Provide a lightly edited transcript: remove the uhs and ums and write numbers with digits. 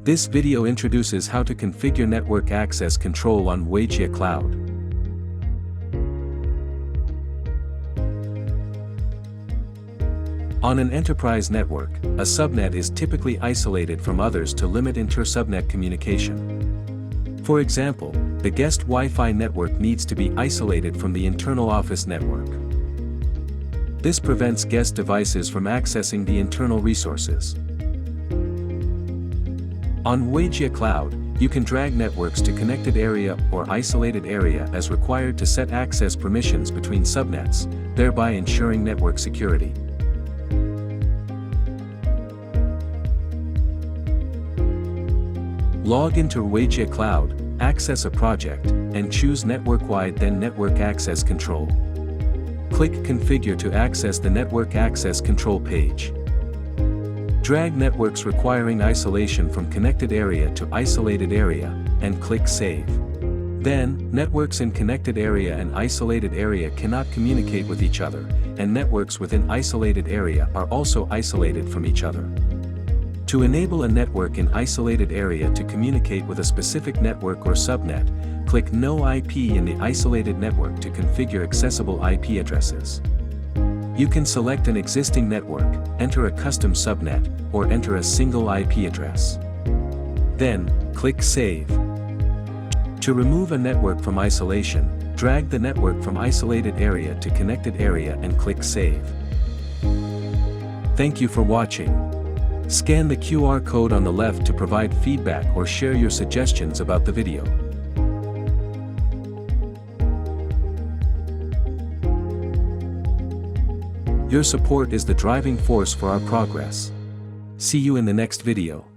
This video introduces how to configure network access control on Ruijie Cloud. On an enterprise network, a subnet is typically isolated from others to limit inter-subnet communication. For example, the guest Wi-Fi network needs to be isolated from the internal office network. This prevents guest devices from accessing the internal resources. On Ruijie Cloud, you can drag networks to connected area or isolated area as required to set access permissions between subnets, thereby ensuring network security. Log into Ruijie Cloud, access a project, and choose network-wide then Network Access Control. Click Configure to access the Network Access Control page. Drag networks requiring isolation from connected area to isolated area, and click Save. Then, networks in connected area and isolated area cannot communicate with each other, and networks within isolated area are also isolated from each other. To enable a network in isolated area to communicate with a specific network or subnet, click No IP in the isolated network to configure accessible IP addresses. You can select an existing network, enter a custom subnet, or enter a single IP address. Then, click Save. To remove a network from isolation, drag the network from isolated area to connected area and click Save. Thank you for watching. Scan the QR code on the left to provide feedback or share your suggestions about the video. Your support is the driving force for our progress. See you in the next video.